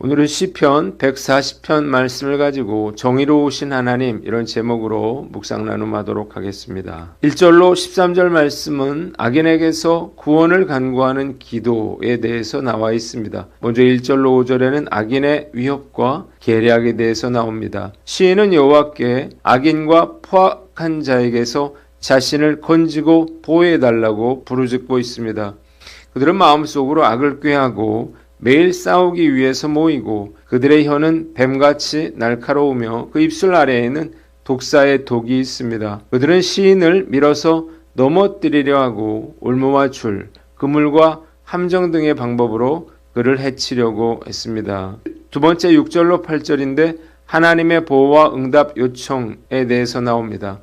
오늘은 시편 140편 말씀을 가지고 정의로우신 하나님 이런 제목으로 묵상 나눔하도록 하겠습니다. 1절로 13절 말씀은 악인에게서 구원을 간구하는 기도에 대해서 나와 있습니다. 먼저 1절로 5절에는 악인의 위협과 계략에 대해서 나옵니다. 시인은 여호와께 악인과 포악한 자에게서 자신을 건지고 보호해달라고 부르짖고 있습니다. 그들은 마음속으로 악을 꾀하고 매일 싸우기 위해서 모이고 그들의 혀는 뱀같이 날카로우며 그 입술 아래에는 독사의 독이 있습니다. 그들은 시인을 밀어서 넘어뜨리려 하고 올무와 줄, 그물과 함정 등의 방법으로 그를 해치려고 했습니다. 두 번째 6절로 8절인데 하나님의 보호와 응답 요청에 대해서 나옵니다.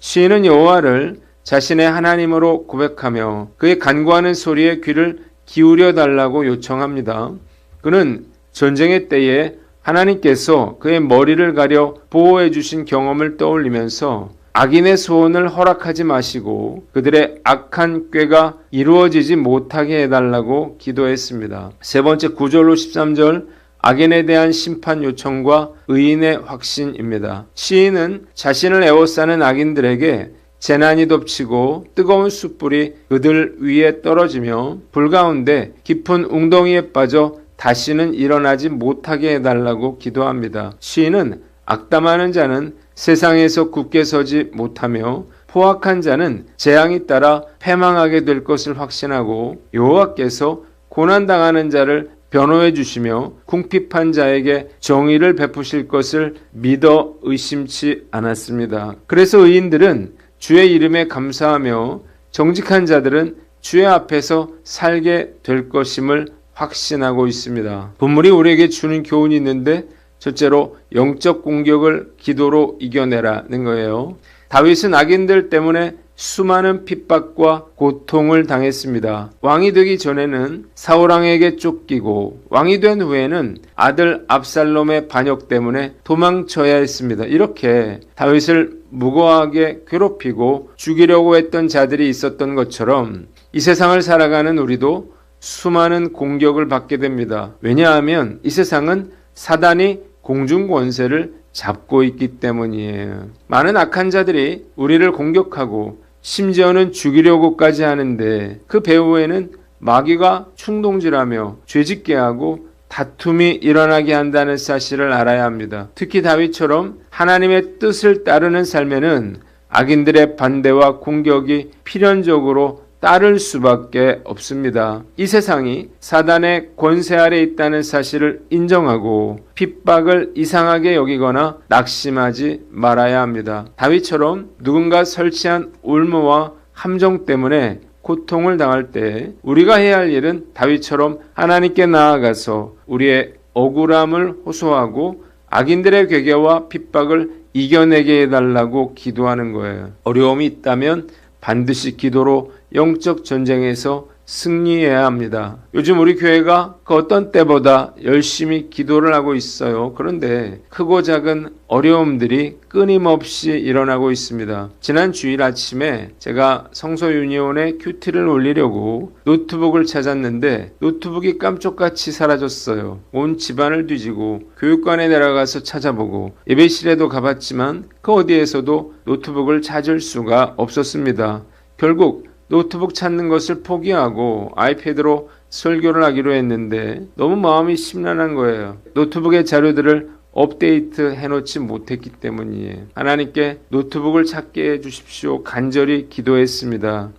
시인은 여호와를 자신의 하나님으로 고백하며 그의 간구하는 소리에 귀를 기울여 달라고 요청합니다. 그는 전쟁의 때에 하나님께서 그의 머리를 가려 보호해 주신 경험을 떠올리면서 악인의 소원을 허락하지 마시고 그들의 악한 꾀가 이루어지지 못하게 해달라고 기도했습니다. 세 번째 9절로 13절 악인에 대한 심판 요청과 의인의 확신입니다. 시인은 자신을 애워싸는 악인들에게 재난이 덮치고 뜨거운 숯불이 그들 위에 떨어지며 불 가운데 깊은 웅덩이에 빠져 다시는 일어나지 못하게 해달라고 기도합니다. 시인은 악담하는 자는 세상에서 굳게 서지 못하며 포악한 자는 재앙이 따라 패망하게 될 것을 확신하고 여호와께서 고난당하는 자를 변호해 주시며 궁핍한 자에게 정의를 베푸실 것을 믿어 의심치 않았습니다. 그래서 의인들은 주의 이름에 감사하며 정직한 자들은 주의 앞에서 살게 될 것임을 확신하고 있습니다. 본문이 우리에게 주는 교훈이 있는데 첫째로 영적 공격을 기도로 이겨내라는 거예요. 다윗은 악인들 때문에 수많은 핍박과 고통을 당했습니다. 왕이 되기 전에는 사울왕에게 쫓기고 왕이 된 후에는 아들 압살롬의 반역 때문에 도망쳐야 했습니다. 이렇게 다윗을 무고하게 괴롭히고 죽이려고 했던 자들이 있었던 것처럼 이 세상을 살아가는 우리도 수많은 공격을 받게 됩니다. 왜냐하면 이 세상은 사단이 공중 권세를 잡고 있기 때문이에요. 많은 악한 자들이 우리를 공격하고 심지어는 죽이려고까지 하는데 그 배후에는 마귀가 충동질하며 죄짓게 하고 다툼이 일어나게 한다는 사실을 알아야 합니다. 특히 다윗처럼 하나님의 뜻을 따르는 삶에는 악인들의 반대와 공격이 필연적으로 따를 수밖에 없습니다. 이 세상이 사단의 권세 아래 있다는 사실을 인정하고 핍박을 이상하게 여기거나 낙심하지 말아야 합니다. 다윗처럼 누군가 설치한 올무와 함정 때문에 고통을 당할 때 우리가 해야 할 일은 다윗처럼 하나님께 나아가서 우리의 억울함을 호소하고 악인들의 괴계와 핍박을 이겨내게 해달라고 기도하는 거예요. 어려움이 있다면 반드시 기도로 영적 전쟁에서 승리해야 합니다. 요즘 우리 교회가 그 어떤 때보다 열심히 기도를 하고 있어요. 그런데 크고 작은 어려움들이 끊임없이 일어나고 있습니다. 지난 주일 아침에 제가 성서 유니온에 큐티를 올리려고 노트북을 찾았는데 노트북이 깜짝같이 사라졌어요. 온 집안을 뒤지고 교육관에 내려가서 찾아보고 예배실에도 가봤지만 그 어디에서도 노트북을 찾을 수가 없었습니다. 결국 노트북 찾는 것을 포기하고 아이패드로 설교를 하기로 했는데 너무 마음이 심란한 거예요. 노트북의 자료들을 업데이트 해놓지 못했기 때문이에요. 하나님께 노트북을 찾게 해주십시오. 간절히 기도했습니다.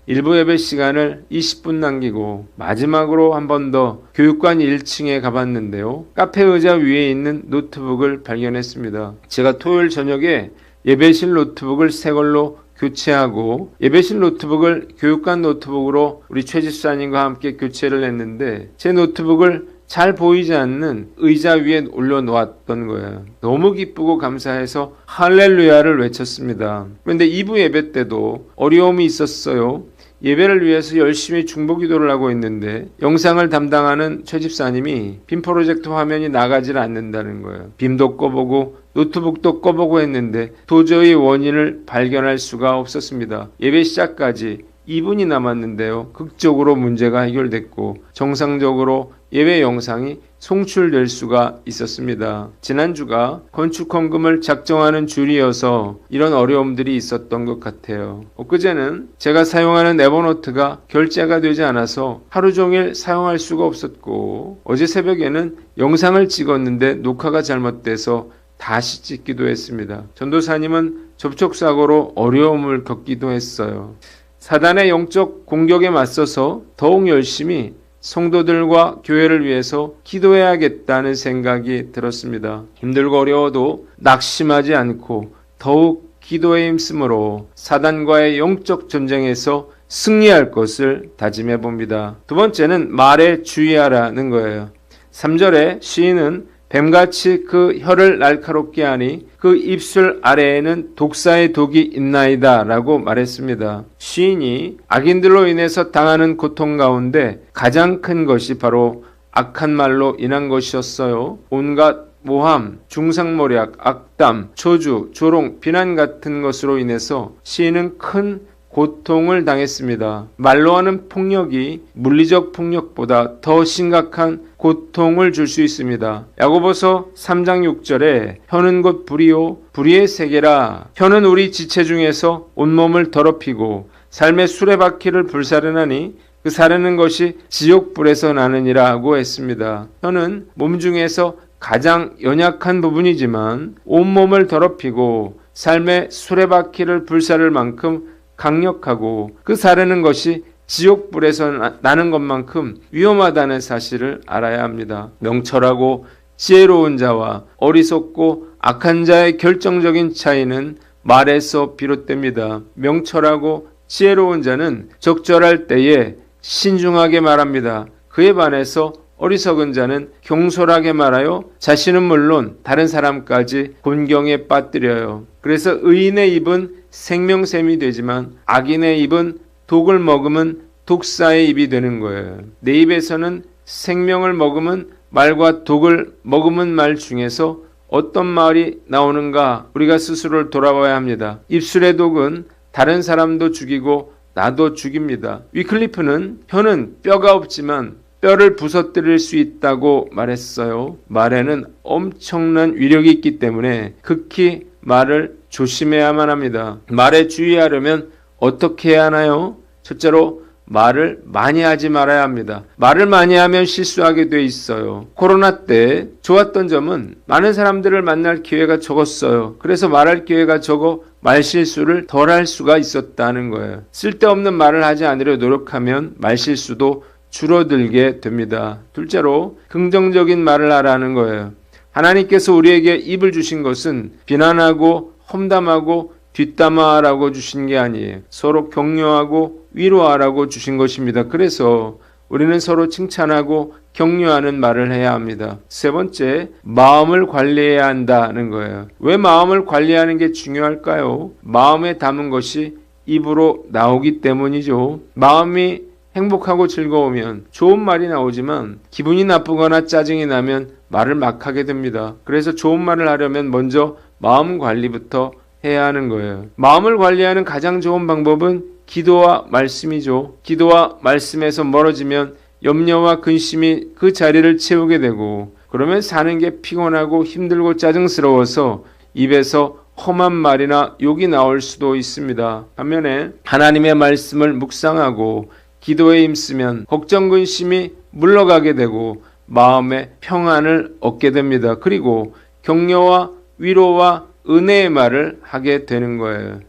일부 예배 시간을 20분 남기고 마지막으로 한 번 더 교육관 1층에 가봤는데요. 카페 의자 위에 있는 노트북을 발견했습니다. 제가 토요일 저녁에 예배실 노트북을 새 걸로 교체하고 예배실 노트북을 교육관 노트북으로 우리 최 집사님과 함께 교체를 했는데 제 노트북을 잘 보이지 않는 의자 위에 올려놓았던 거예요. 너무 기쁘고 감사해서 할렐루야를 외쳤습니다. 그런데 2부 예배 때도 어려움이 있었어요. 예배를 위해서 열심히 중보기도를 하고 있는데 영상을 담당하는 최 집사님이 빔 프로젝터 화면이 나가질 않는다는 거예요. 빔도 꺼보고 노트북도 꺼보고 했는데 도저히 원인을 발견할 수가 없었습니다. 예배 시작까지 2분이 남았는데요. 극적으로 문제가 해결됐고 정상적으로 예배 영상이 송출될 수가 있었습니다. 지난주가 건축헌금을 작정하는 주일이어서 이런 어려움들이 있었던 것 같아요. 엊그제는 제가 사용하는 에버노트가 결제가 되지 않아서 하루 종일 사용할 수가 없었고, 어제 새벽에는 영상을 찍었는데 녹화가 잘못돼서 다시 찍기도 했습니다. 전도사님은 접촉사고로 어려움을 겪기도 했어요. 사단의 영적 공격에 맞서서 더욱 열심히 성도들과 교회를 위해서 기도해야겠다는 생각이 들었습니다. 힘들고 어려워도 낙심하지 않고 더욱 기도에 힘쓰므로 사단과의 영적 전쟁에서 승리할 것을 다짐해 봅니다. 두 번째는 말에 주의하라는 거예요. 3절에 시인은 뱀같이 그 혀를 날카롭게 하니 그 입술 아래에는 독사의 독이 있나이다 라고 말했습니다. 시인이 악인들로 인해서 당하는 고통 가운데 가장 큰 것이 바로 악한 말로 인한 것이었어요. 온갖 모함, 중상모략, 악담, 저주, 조롱, 비난 같은 것으로 인해서 시인은 큰 고통을 당했습니다. 말로 하는 폭력이 물리적 폭력보다 더 심각한 고통을 줄 수 있습니다. 야고보서 3장 6절에 혀는 곧 불이요 불의의 세계라. 혀는 우리 지체 중에서 온몸을 더럽히고 삶의 수레바퀴를 불사르나니 그 사르는 것이 지옥불에서 나느니라 하고 했습니다. 혀는 몸 중에서 가장 연약한 부분이지만 온몸을 더럽히고 삶의 수레바퀴를 불사를 만큼 강력하고 그 사르는 것이 지옥불에서 나는 것만큼 위험하다는 사실을 알아야 합니다. 명철하고 지혜로운 자와 어리석고 악한 자의 결정적인 차이는 말에서 비롯됩니다. 명철하고 지혜로운 자는 적절할 때에 신중하게 말합니다. 그에 반해서 어리석은 자는 경솔하게 말하여 자신은 물론 다른 사람까지 곤경에 빠뜨려요. 그래서 의인의 입은 생명샘이 되지만 악인의 입은 독을 먹으면 독사의 입이 되는 거예요. 내 입에서는 생명을 머금은 말과 독을 머금은 말 중에서 어떤 말이 나오는가 우리가 스스로를 돌아봐야 합니다. 입술의 독은 다른 사람도 죽이고 나도 죽입니다. 위클리프는 혀는 뼈가 없지만 뼈를 부서뜨릴 수 있다고 말했어요. 말에는 엄청난 위력이 있기 때문에 극히 말을 조심해야만 합니다. 말에 주의하려면 어떻게 해야 하나요? 첫째로 말을 많이 하지 말아야 합니다. 말을 많이 하면 실수하게 돼 있어요. 코로나 때 좋았던 점은 많은 사람들을 만날 기회가 적었어요. 그래서 말할 기회가 적어 말실수를 덜 할 수가 있었다는 거예요. 쓸데없는 말을 하지 않으려 노력하면 말실수도 줄어들게 됩니다. 둘째로 긍정적인 말을 하라는 거예요. 하나님께서 우리에게 입을 주신 것은 비난하고 험담하고 뒷담화하라고 주신 게 아니에요. 서로 격려하고 위로하라고 주신 것입니다. 그래서 우리는 서로 칭찬하고 격려하는 말을 해야 합니다. 세 번째, 마음을 관리해야 한다는 거예요. 왜 마음을 관리하는 게 중요할까요? 마음에 담은 것이 입으로 나오기 때문이죠. 마음이 행복하고 즐거우면 좋은 말이 나오지만 기분이 나쁘거나 짜증이 나면 말을 막 하게 됩니다. 그래서 좋은 말을 하려면 먼저 마음 관리부터 해야 하는 거예요. 마음을 관리하는 가장 좋은 방법은 기도와 말씀이죠. 기도와 말씀에서 멀어지면 염려와 근심이 그 자리를 채우게 되고 그러면 사는 게 피곤하고 힘들고 짜증스러워서 입에서 험한 말이나 욕이 나올 수도 있습니다. 반면에 하나님의 말씀을 묵상하고 기도에 힘쓰면 걱정 근심이 물러가게 되고 마음의 평안을 얻게 됩니다. 그리고 격려와 위로와 은혜의 말을 하게 되는 거예요.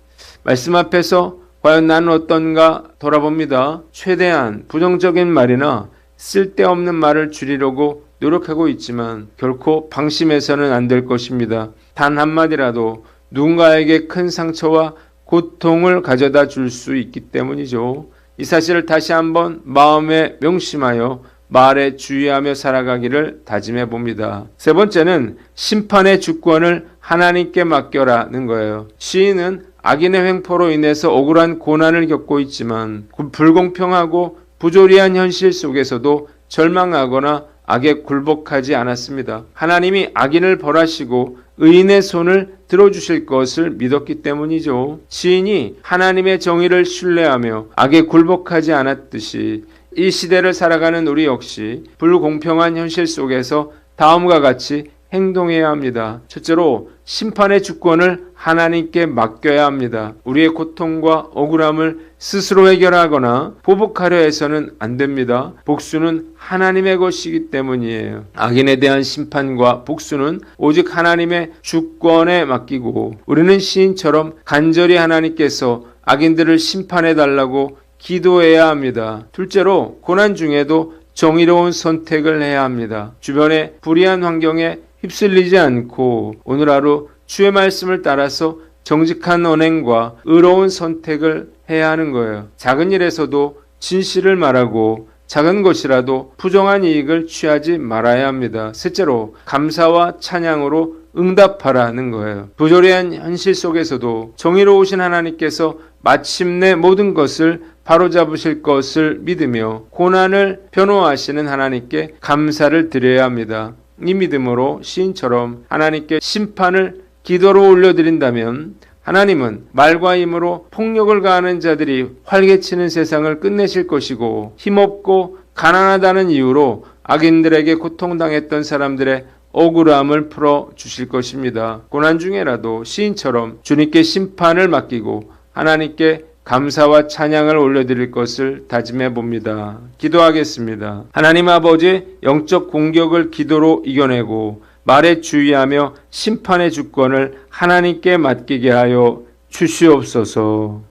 말씀 앞에서 과연 나는 어떤가 돌아봅니다. 최대한 부정적인 말이나 쓸데없는 말을 줄이려고 노력하고 있지만 결코 방심해서는 안 될 것입니다. 단 한마디라도 누군가에게 큰 상처와 고통을 가져다 줄 수 있기 때문이죠. 이 사실을 다시 한번 마음에 명심하여 말에 주의하며 살아가기를 다짐해 봅니다. 세 번째는 심판의 주권을 하나님께 맡겨라는 거예요. 시인은 악인의 횡포로 인해서 억울한 고난을 겪고 있지만 불공평하고 부조리한 현실 속에서도 절망하거나 악에 굴복하지 않았습니다. 하나님이 악인을 벌하시고 의인의 손을 들어주실 것을 믿었기 때문이죠. 시인이 하나님의 정의를 신뢰하며 악에 굴복하지 않았듯이 이 시대를 살아가는 우리 역시 불공평한 현실 속에서 다음과 같이 행동해야 합니다. 첫째로 심판의 주권을 하나님께 맡겨야 합니다. 우리의 고통과 억울함을 스스로 해결하거나 보복하려 해서는 안 됩니다. 복수는 하나님의 것이기 때문이에요. 악인에 대한 심판과 복수는 오직 하나님의 주권에 맡기고 우리는 시인처럼 간절히 하나님께서 악인들을 심판해 달라고 기도해야 합니다. 둘째로 고난 중에도 정의로운 선택을 해야 합니다. 주변의 불의한 환경에 휩쓸리지 않고 오늘 하루 주의 말씀을 따라서 정직한 언행과 의로운 선택을 해야 하는 거예요. 작은 일에서도 진실을 말하고 작은 것이라도 부정한 이익을 취하지 말아야 합니다. 셋째로 감사와 찬양으로 응답하라는 거예요. 부조리한 현실 속에서도 정의로우신 하나님께서 마침내 모든 것을 바로잡으실 것을 믿으며 고난을 변호하시는 하나님께 감사를 드려야 합니다. 이 믿음으로 시인처럼 하나님께 심판을 기도로 올려드린다면 하나님은 말과 힘으로 폭력을 가하는 자들이 활개치는 세상을 끝내실 것이고 힘없고 가난하다는 이유로 악인들에게 고통당했던 사람들의 억울함을 풀어주실 것입니다. 고난 중에라도 시인처럼 주님께 심판을 맡기고 하나님께 감사와 찬양을 올려드릴 것을 다짐해 봅니다. 기도하겠습니다. 하나님 아버지, 영적 공격을 기도로 이겨내고 말에 주의하며 심판의 주권을 하나님께 맡기게 하여 주시옵소서.